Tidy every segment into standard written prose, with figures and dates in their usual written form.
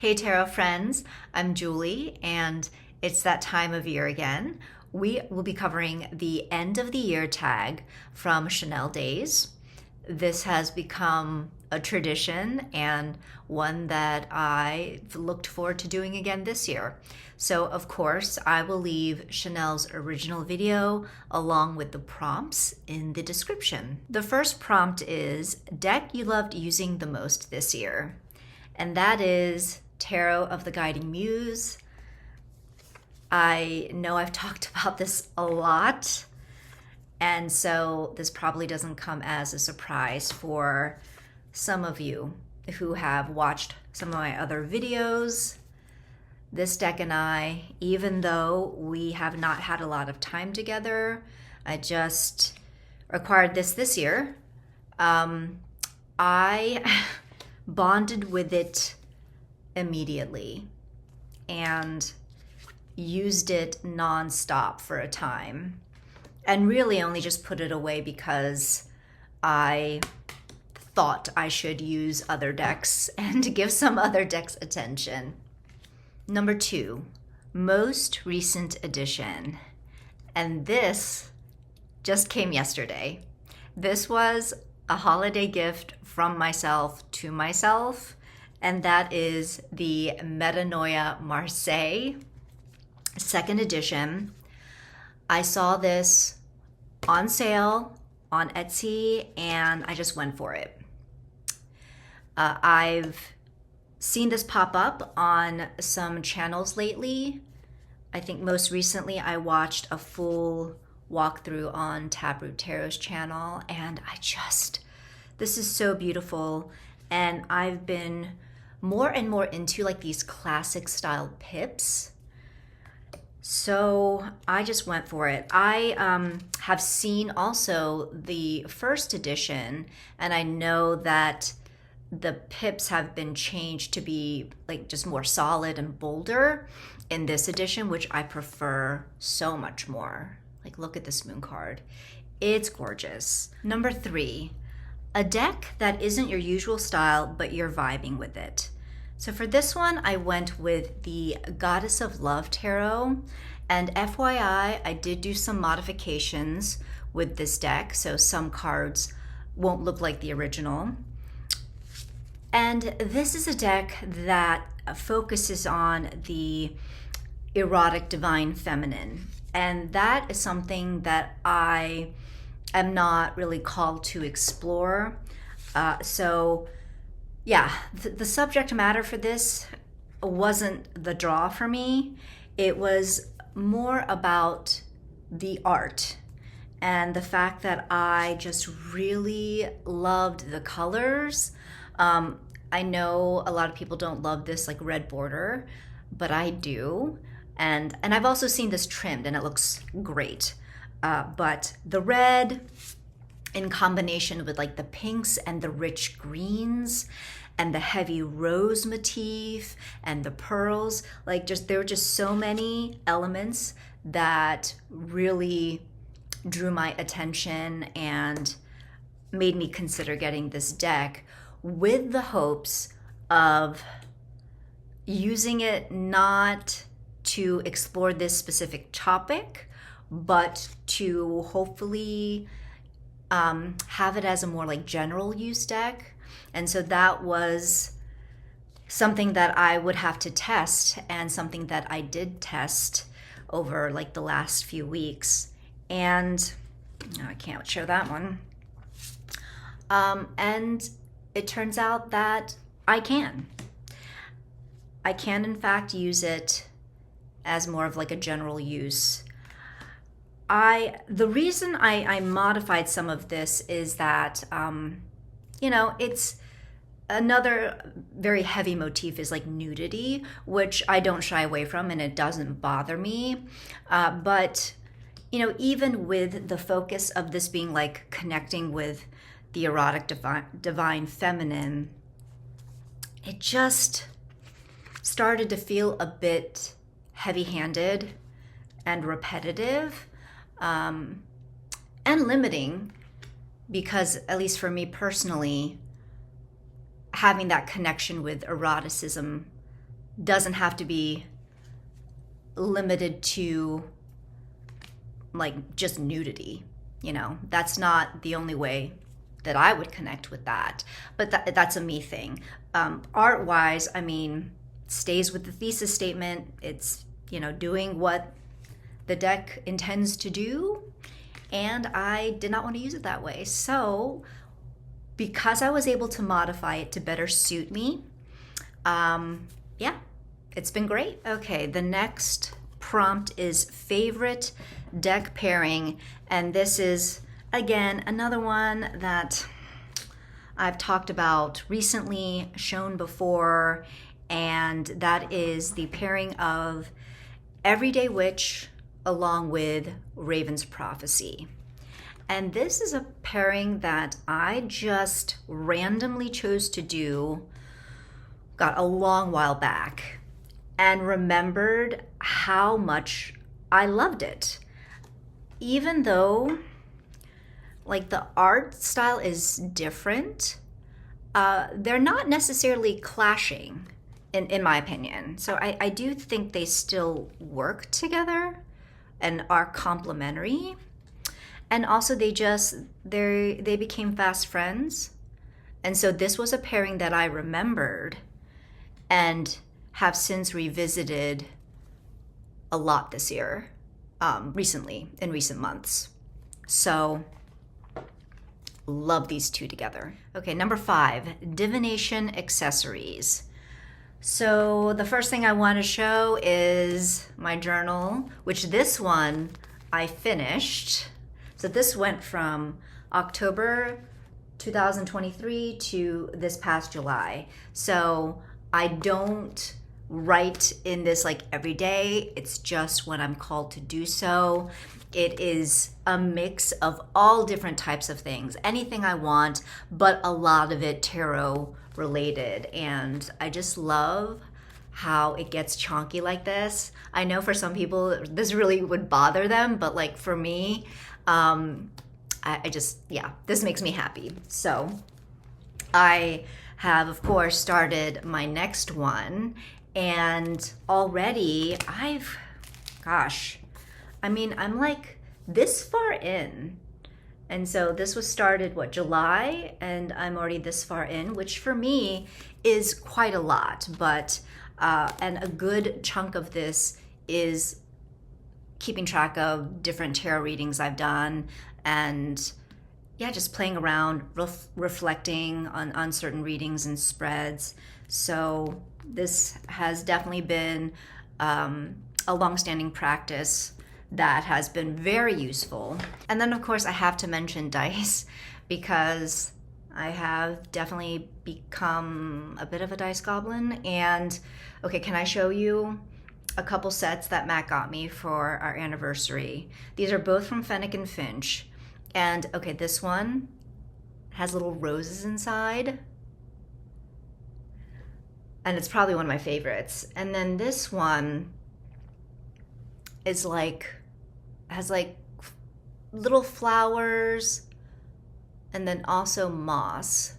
Hey Tarot friends, I'm Julie and it's that time of year again. We will be covering the end of the year tag from Chanel Days. This has become a tradition and one that I've looked forward to doing again this year. So of course, I will leave Chanel's original video along with the prompts in the description. The first prompt is deck you loved using the most this year. And that is Tarot of the Guiding Muse. I know I've talked about this a lot, and so this probably doesn't come as a surprise for some of you who have watched some of my other videos. This deck and I, even though we have not had a lot of time together, I just acquired this year. I bonded with it immediately and used it nonstop for a time, and really only just put it away because I thought I should use other decks and give some other decks attention. Number 2, most recent edition. And this just came yesterday. This was a holiday gift from myself to myself, and that is the Metanoia Marseille, 2nd edition. I saw this on sale on Etsy and I just went for it. I've seen this pop up on some channels lately. I think most recently I watched a full walkthrough on Taproot Tarot's channel, and this is so beautiful. And I've been more and more into like these classic style pips. So I just went for it. I have seen also the 1st edition, and I know that the pips have been changed to be like just more solid and bolder in this edition, which I prefer so much more. Like, look at this moon card. It's gorgeous. Number 3, a deck that isn't your usual style, but you're vibing with it. So for this one, I went with the Goddess of Love Tarot. And FYI, I did do some modifications with this deck, so some cards won't look like the original. And this is a deck that focuses on the erotic divine feminine. And that is something that I am not really called to explore. So yeah, the subject matter for this wasn't the draw for me. It was more about the art and the fact that I just really loved the colors. I know a lot of people don't love this like red border, but I do. And I've also seen this trimmed and it looks great. But the red in combination with like the pinks and the rich greens and the heavy rose motif and the pearls, like there were just so many elements that really drew my attention and made me consider getting this deck, with the hopes of using it not to explore this specific topic, but to hopefully have it as a more like general use deck. And so that was something that I would have to test, and something that I did test over like the last few weeks. And I can't show that one. And it turns out that I can in fact use it as more of like a general use. The reason I modified some of this is that, it's another very heavy motif is like nudity, which I don't shy away from and it doesn't bother me. But, even with the focus of this being like connecting with the erotic divine feminine, it just started to feel a bit heavy-handed and repetitive, and limiting, because at least for me personally, having that connection with eroticism doesn't have to be limited to like just nudity. That's not the only way that I would connect with that, but that's a me thing. Art wise, I mean, stays with the thesis statement. It's doing what the deck intends to do, and I did not want to use it that way. So because I was able to modify it to better suit me, yeah, it's been great. Okay, the next prompt is favorite deck pairing, and this is again another one that I've talked about recently, shown before, and that is the pairing of Everyday Witch along with Raven's Prophecy. And this is a pairing that I just randomly chose to do, got a long while back, and remembered how much I loved it. Even though like the art style is different, they're not necessarily clashing in my opinion. So I do think they still work together and are complementary. And also they became fast friends. And so this was a pairing that I remembered and have since revisited a lot this year, recently, in recent months. So love these two together. Okay, number 5, Divination accessories. So the first thing I want to show is my journal, which this one I finished. So this went from October 2023 to this past July. So I don't write in this like every day. It's just when I'm called to do so. It is a mix of all different types of things, anything I want, but a lot of it tarot related. And I just love how it gets chonky like this. I know for some people this really would bother them, but like for me, I just, yeah, this makes me happy. So I have, of course, started my next one, and already I'm like this far in. And so this was started, July, and I'm already this far in, which for me is quite a lot, but, and a good chunk of this is keeping track of different tarot readings I've done, and yeah, just playing around, reflecting on certain readings and spreads. So this has definitely been a long-standing practice that has been very useful. And then of course I have to mention dice, because I have definitely become a bit of a dice goblin. And okay, can I show you a couple sets that Matt got me for our anniversary? These are both from Fenwick and Finch. And okay, this one has little roses inside, and it's probably one of my favorites. And then this one is has little flowers and then also moss.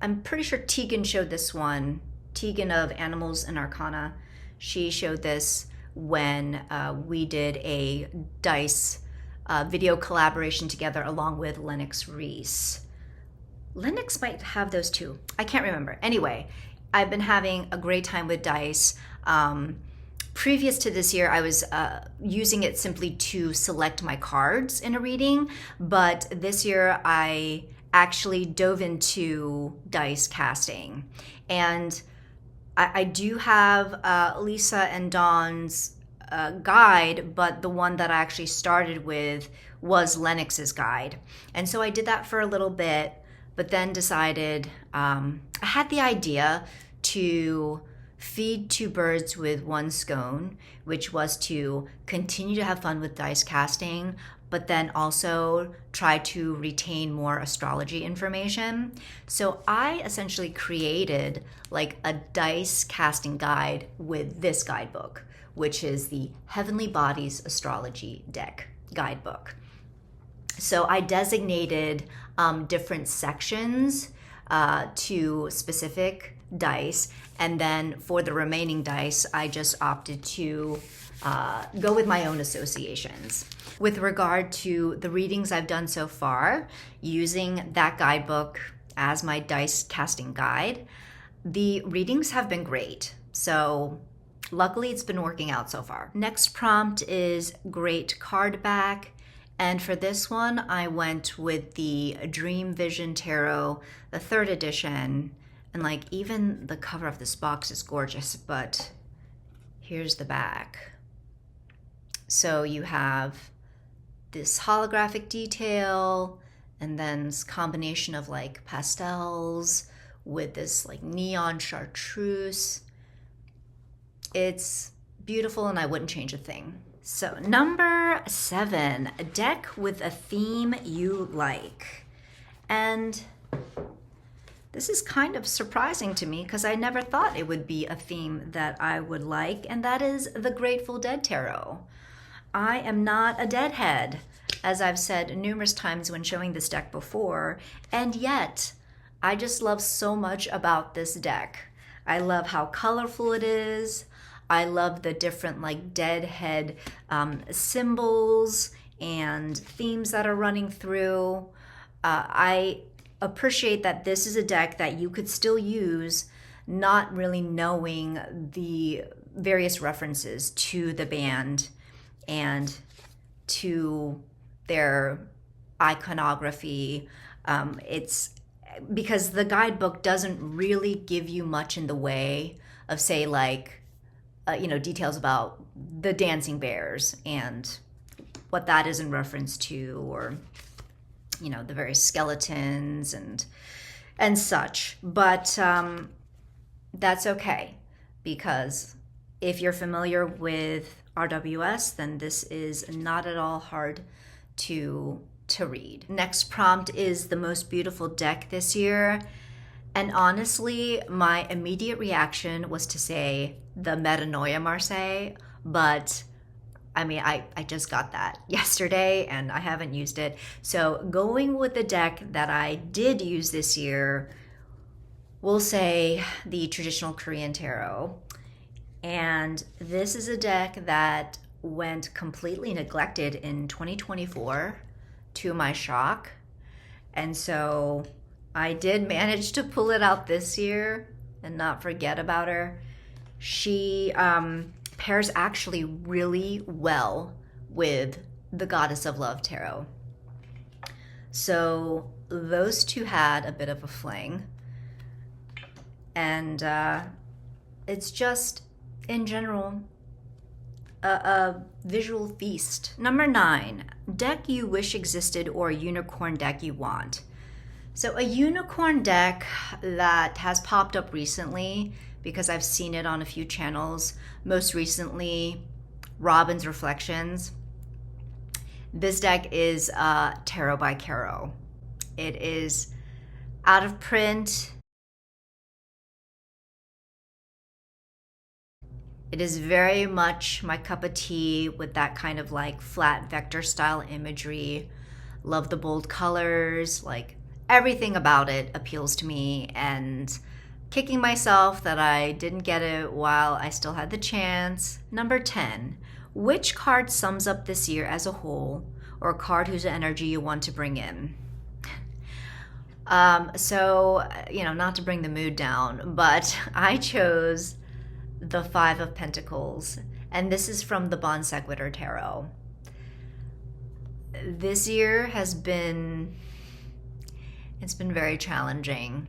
I'm pretty sure Tegan showed this one. Tegan of Animals and Arcana. She showed this when we did a dice video collaboration together along with Lennox Reese. Lennox might have those too. I can't remember. Anyway, I've been having a great time with dice. Previous to this year, I was using it simply to select my cards in a reading, but this year I actually dove into dice casting. And I do have Lisa and Dawn's guide, but the one that I actually started with was Lennox's guide. And so I did that for a little bit, but then decided I had the idea to feed two birds with one scone, which was to continue to have fun with dice casting, but then also try to retain more astrology information. So I essentially created like a dice casting guide with this guidebook, which is the Heavenly Bodies Astrology Deck guidebook. So I designated different sections to specific dice. And then for the remaining dice, I just opted to go with my own associations. With regard to the readings I've done so far, using that guidebook as my dice casting guide, the readings have been great. So luckily it's been working out so far. Next prompt is Great Cardback. And for this one, I went with the Dream Vision Tarot, the 3rd edition. And like even the cover of this box is gorgeous, but here's the back. So you have this holographic detail and then this combination of like pastels with this like neon chartreuse. It's beautiful and I wouldn't change a thing. So number 7, a deck with a theme you like. And this is kind of surprising to me because I never thought it would be a theme that I would like, and that is the Grateful Dead Tarot. I am not a deadhead, as I've said numerous times when showing this deck before, and yet I just love so much about this deck. I love how colorful it is. I love the different like deadhead symbols and themes that are running through. I appreciate that this is a deck that you could still use, not really knowing the various references to the band and to their iconography. It's because the guidebook doesn't really give you much in the way of, say, like, details about the dancing bears and what that is in reference to, or, the various skeletons and such. But that's okay, because if you're familiar with RWS, then this is not at all hard to read. Next prompt is the most beautiful deck this year. And honestly, my immediate reaction was to say the Metanoia Marseille, but I just got that yesterday and I haven't used it. So going with the deck that I did use this year, we'll say the traditional Korean tarot. And this is a deck that went completely neglected in 2024, to my shock. And so I did manage to pull it out this year and not forget about her. She pairs actually really well with the Goddess of Love Tarot. So those two had a bit of a fling. And it's just, in general, a visual feast. Number 9, deck you wish existed or a unicorn deck you want. So a unicorn deck that has popped up recently, because I've seen it on a few channels, most recently Robin's Reflections. This deck is Tarot by Caro. It is out of print. It is very much my cup of tea, with that kind of like flat vector style imagery. Love the bold colors, like everything about it appeals to me, and kicking myself that I didn't get it while I still had the chance. Number 10, which card sums up this year as a whole, or a card whose energy you want to bring in? So, not to bring the mood down, but I chose the 5 of Pentacles, and this is from the Bon Sequitur Tarot. This year has been, it's been very challenging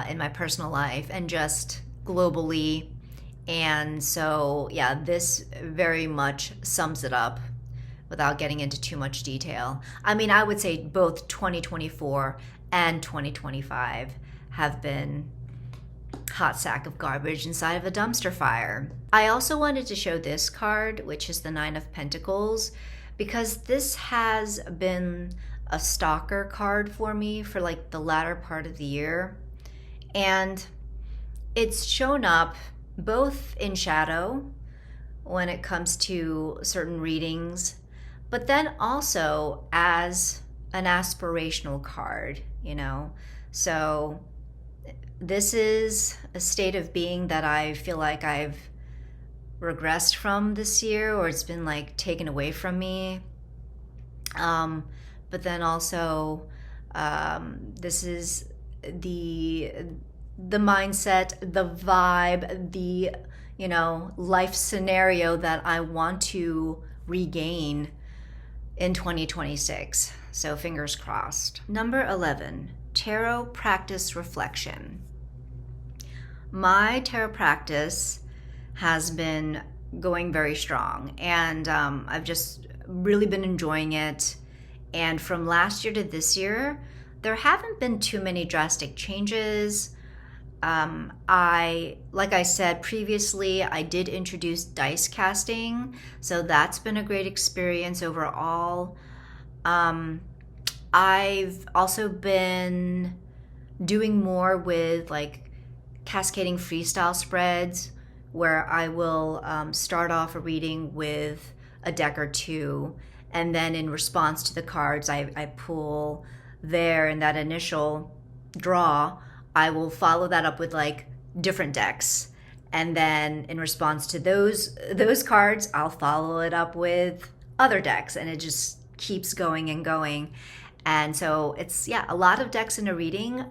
in my personal life and just globally. And so, yeah, this very much sums it up without getting into too much detail. I would say both 2024 and 2025 have been hot sack of garbage inside of a dumpster fire. I also wanted to show this card, which is the 9 of Pentacles, because this has been a stalker card for me for like the latter part of the year. And it's shown up both in shadow when it comes to certain readings, but then also as an aspirational card, So this is a state of being that I feel like I've regressed from this year, or it's been like taken away from me. But then also, this is the mindset, the vibe, the life scenario that I want to regain in 2026. So fingers crossed. Number 11, tarot practice reflection. My tarot practice has been going very strong, and I've just really been enjoying it. And from last year to this year, there haven't been too many drastic changes. Like I said previously, I did introduce dice casting, so that's been a great experience overall. I've also been doing more with like cascading freestyle spreads, where I will start off a reading with a deck or two, and then in response to the cards I pull there in that initial draw, I will follow that up with like different decks, and then in response to those cards, I'll follow it up with other decks, and it just keeps going and going. And so it's a lot of decks in a reading,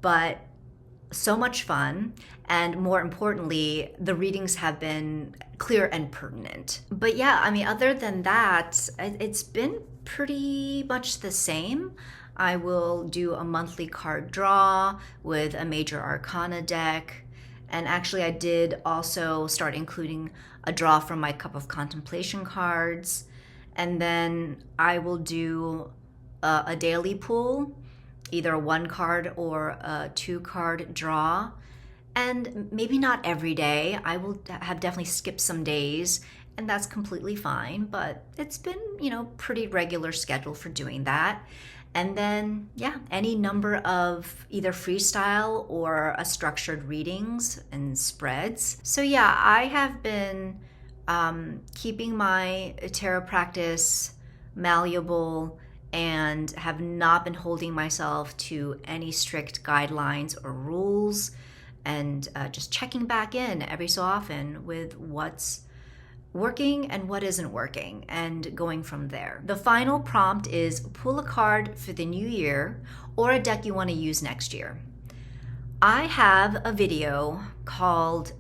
but so much fun. And more importantly, the readings have been clear and pertinent. But yeah, I mean, other than that, it's been pretty much the same. I will do a monthly card draw with a major arcana deck. And actually, I did also start including a draw from my cup of contemplation cards. And then I will do a daily pull, either a 1 card or a 2 card draw. And maybe not every day. I will have definitely skipped some days, and that's completely fine. But it's been, pretty regular schedule for doing that. And then, any number of either freestyle or a structured readings and spreads. So I have been keeping my tarot practice malleable and have not been holding myself to any strict guidelines or rules, and just checking back in every so often with what's working and what isn't working, and going from there. The final prompt is pull a card for the new year or a deck you want to use next year. I have a video called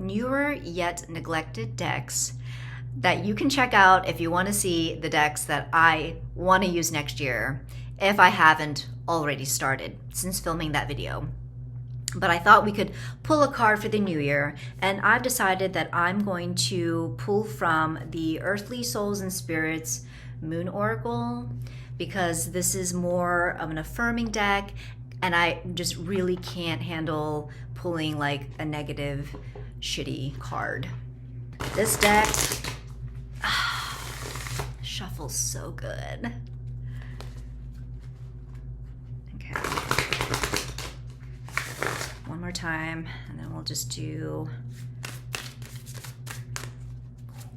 Newer Yet Neglected Decks that you can check out if you want to see the decks that I want to use next year, if I haven't already started since filming that video. But I thought we could pull a card for the new year, and I've decided that I'm going to pull from the Earthly Souls and Spirits Moon Oracle, because this is more of an affirming deck, and I just really can't handle pulling like a negative, shitty card. This deck shuffles so good. Okay. One more time, and then we'll just do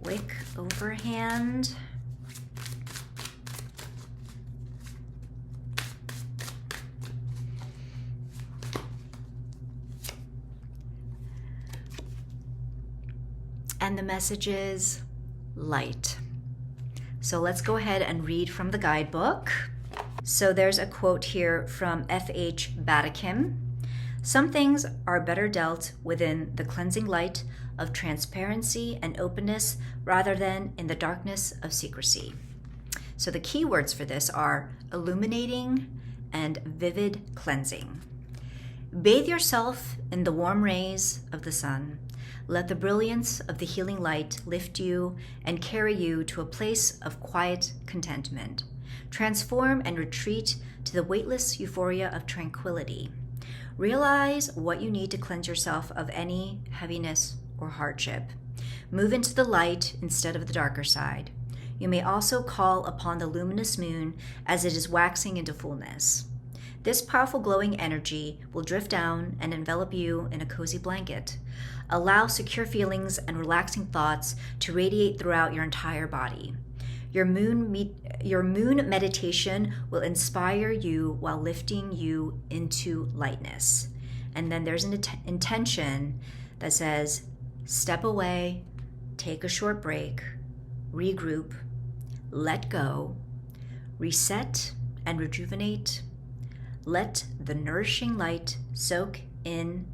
quick overhand. And the message is light. So let's go ahead and read from the guidebook. So there's a quote here from F.H. Batakim. Some things are better dealt within the cleansing light of transparency and openness rather than in the darkness of secrecy. So the key words for this are illuminating and vivid cleansing. Bathe yourself in the warm rays of the sun. Let the brilliance of the healing light lift you and carry you to a place of quiet contentment. Transform and retreat to the weightless euphoria of tranquility. Realize what you need to cleanse yourself of any heaviness or hardship. Move into the light instead of the darker side. You may also call upon the luminous moon as it is waxing into fullness. This powerful glowing energy will drift down and envelop you in a cozy blanket. Allow secure feelings and relaxing thoughts to radiate throughout your entire body. Your moon meditation will inspire you while lifting you into lightness. And then there's an intention that says, step away, take a short break, regroup, let go, reset and rejuvenate. Let the nourishing light soak in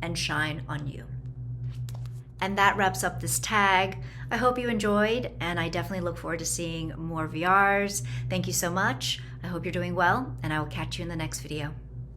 and shine on you. And that wraps up this tag. I hope you enjoyed, and I definitely look forward to seeing more VRs. Thank you so much. I hope you're doing well, and I will catch you in the next video.